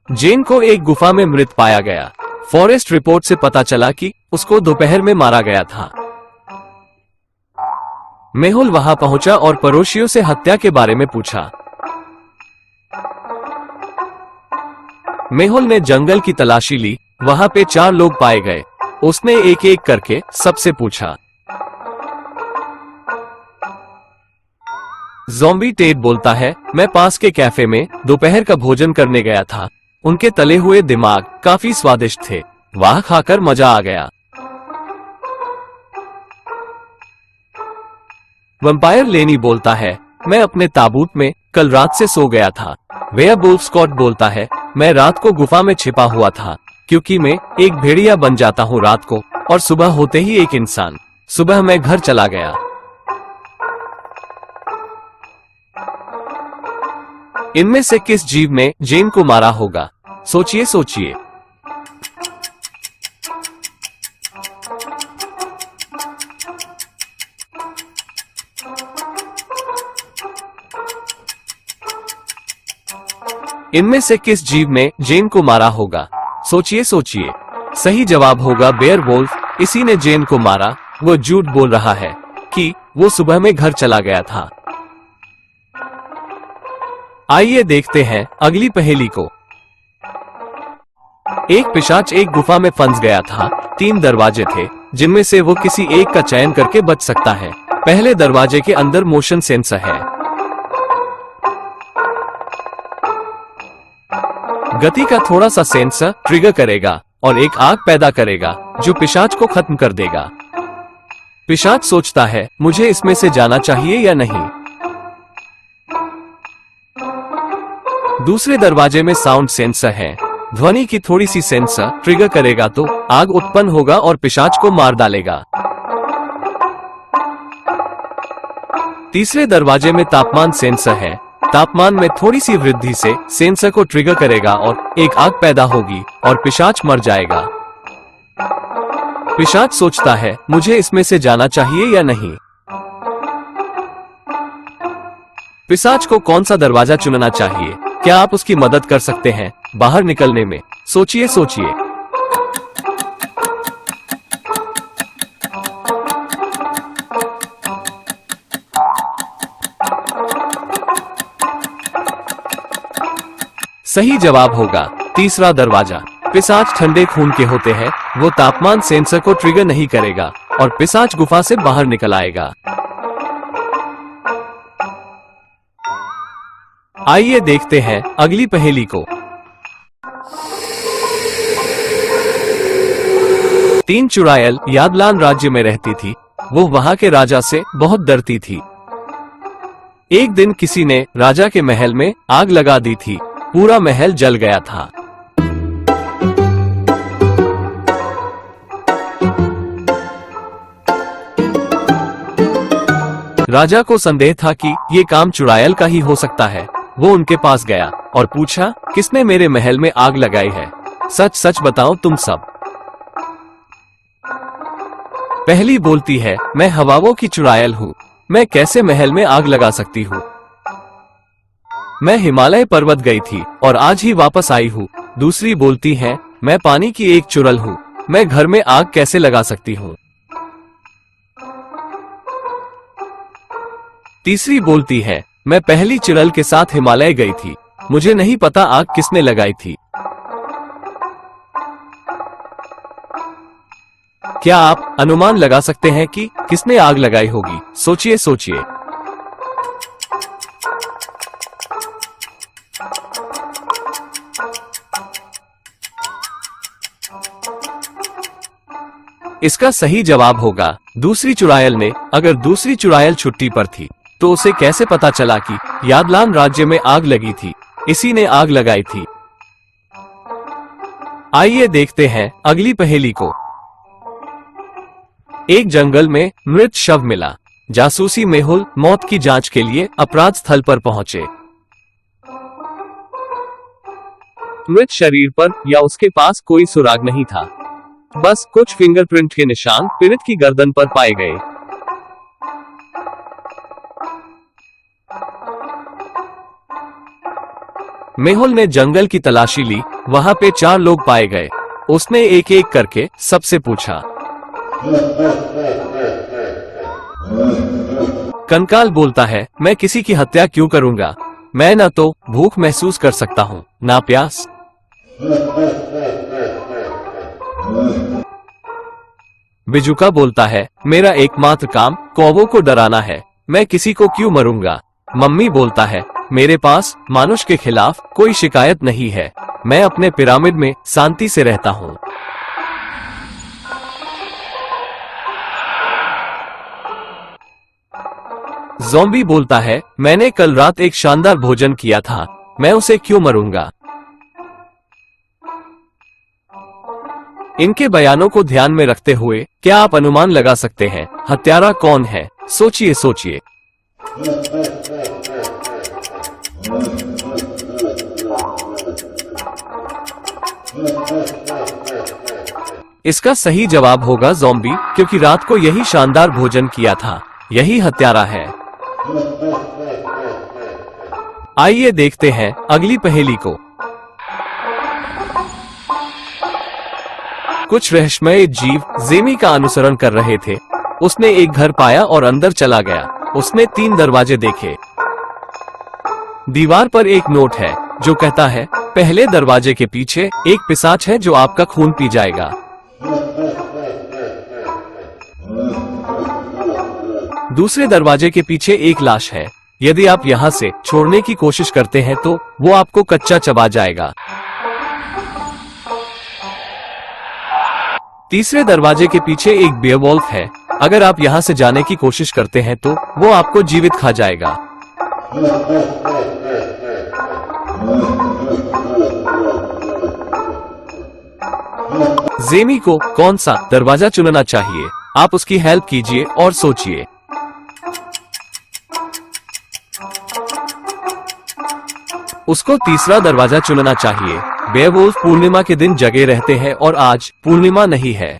जेन को एक गुफा में मृत पाया गया। फॉरेस्ट रिपोर्ट से पता चला कि उसको दोपहर में मारा गया था। मेहुल वहां पहुंचा और पड़ोसियों से हत्या के बारे में पूछा। मेहुल ने जंगल की तलाशी ली। वहां पे 4 लोग पाए गए। उसने एक एक करके सबसे पूछा। ज़ॉम्बी टेड बोलता है, मैं पास के कैफे में दोपहर का भोजन करने गया था। उनके तले हुए दिमाग काफी स्वादिष्ट थे। वह खाकर मजा आ गया। वैम्पायर लेनी बोलता है, मैं अपने ताबूत में कल रात से सो गया था। वेयरवुल्फ स्कॉट बोलता है, मैं रात को गुफा में छिपा हुआ था क्योंकि मैं एक भेड़िया बन जाता हूँ रात को और सुबह होते ही एक इंसान। सुबह मैं घर चला गया। इनमें से किस जीव ने जेन को मारा होगा? सोचिए सोचिए। इनमें से किस जीव ने जेन को मारा होगा? सोचिए सोचिए। सही जवाब होगा बेयरवुल्फ। इसी ने जेन को मारा। वो झूठ बोल रहा है कि वो सुबह में घर चला गया था। आइए देखते हैं अगली पहेली को। एक पिशाच एक गुफा में फंस गया था। 3 दरवाजे थे जिनमें से वो किसी एक का चयन करके बच सकता है। पहले दरवाजे के अंदर मोशन सेंसर है। गति का थोड़ा सा सेंसर ट्रिगर करेगा और एक आग पैदा करेगा जो पिशाच को खत्म कर देगा। पिशाच सोचता है, मुझे इसमें से जाना चाहिए या नहीं। दूसरे दरवाजे में साउंड सेंसर है। ध्वनि की थोड़ी सी सेंसर ट्रिगर करेगा तो आग उत्पन्न होगा और पिशाच को मार डालेगा। तीसरे दरवाजे में तापमान सेंसर है। तापमान में थोड़ी सी वृद्धि से सेंसर को ट्रिगर करेगा और एक आग पैदा होगी और पिशाच मर जाएगा। पिशाच सोचता है, मुझे इसमें से जाना चाहिए या नहीं। पिशाच को कौन सा दरवाजा चुनना चाहिए? क्या आप उसकी मदद कर सकते हैं बाहर निकलने में? सोचिए सोचिए। सही जवाब होगा तीसरा दरवाजा। पिशाच ठंडे खून के होते हैं। वो तापमान सेंसर को ट्रिगर नहीं करेगा और पिशाच गुफा से बाहर निकल आएगा। आइए देखते हैं अगली पहेली को। 3 चुड़ैल यादलान राज्य में रहती थी। वो वहां के राजा से बहुत डरती थी। एक दिन किसी ने राजा के महल में आग लगा दी थी। पूरा महल जल गया था। राजा को संदेह था कि ये काम चुड़ैल का ही हो सकता है। वो उनके पास गया और पूछा, किसने मेरे महल में आग लगाई है? सच सच बताओ तुम सब। पहली बोलती है, मैं हवाओं की चुड़ैल हूँ। मैं कैसे महल में आग लगा सकती हूँ? मैं हिमालय पर्वत गई थी और आज ही वापस आई हूँ। दूसरी बोलती है, मैं पानी की एक चुड़ैल हूँ। मैं घर में आग कैसे लगा सकती हूँ? तीसरी बोलती है, मैं पहली चुड़ैल के साथ हिमालय गई थी। मुझे नहीं पता आग किसने लगाई थी। क्या आप अनुमान लगा सकते हैं कि किसने आग लगाई होगी? सोचिए सोचिए। इसका सही जवाब होगा दूसरी चुड़ैल ने। अगर दूसरी चुड़ैल छुट्टी पर थी तो उसे कैसे पता चला कि यादलान राज्य में आग लगी थी? इसी ने आग लगाई थी। आइए देखते हैं अगली पहेली को। एक जंगल में मृत शव मिला। जासूसी मेहुल मौत की जांच के लिए अपराध स्थल पर पहुंचे। मृत शरीर पर या उसके पास कोई सुराग नहीं था। बस कुछ फिंगरप्रिंट के निशान पीड़ित की गर्दन पर पाए गए। मेहुल ने जंगल की तलाशी ली। वहाँ पे 4 लोग पाए गए। उसने एक एक करके सबसे पूछा। कंकाल बोलता है, मैं किसी की हत्या क्यों करूंगा? मैं न तो भूख महसूस कर सकता हूँ, ना प्यास। बिजुका बोलता है, मेरा एकमात्र काम कौवों को डराना है। मैं किसी को क्यों मरूंगा? मम्मी बोलता है, मेरे पास मानुष के खिलाफ कोई शिकायत नहीं है। मैं अपने पिरामिड में शांति से रहता हूँ। ज़ॉम्बी बोलता है, मैंने कल रात एक शानदार भोजन किया था। मैं उसे क्यों मरूंगा? इनके बयानों को ध्यान में रखते हुए क्या आप अनुमान लगा सकते हैं हत्यारा कौन है? सोचिए सोचिए। इसका सही जवाब होगा ज़ॉम्बी, क्योंकि रात को यही शानदार भोजन किया था। यही हत्यारा है। आइए देखते हैं अगली पहेली को। कुछ रहस्यमय जीव जेमी का अनुसरण कर रहे थे। उसने एक घर पाया और अंदर चला गया। उसने 3 दरवाजे देखे। दीवार पर एक नोट है जो कहता है, पहले दरवाजे के पीछे एक पिशाच है जो आपका खून पी जाएगा। दूसरे दरवाजे के पीछे एक लाश है। यदि आप यहाँ से छोड़ने की कोशिश करते हैं तो वो आपको कच्चा चबा जाएगा। तीसरे दरवाजे के पीछे एक बेयरवुल्फ है। अगर आप यहाँ से जाने की कोशिश करते हैं तो वो आपको जीवित खा जाएगा। जेमी को कौन सा दरवाजा चुनना चाहिए? आप उसकी हेल्प कीजिए और सोचिए। उसको तीसरा दरवाजा चुनना चाहिए। बेयरवुल्फ पूर्णिमा के दिन जगे रहते हैं और आज पूर्णिमा नहीं है।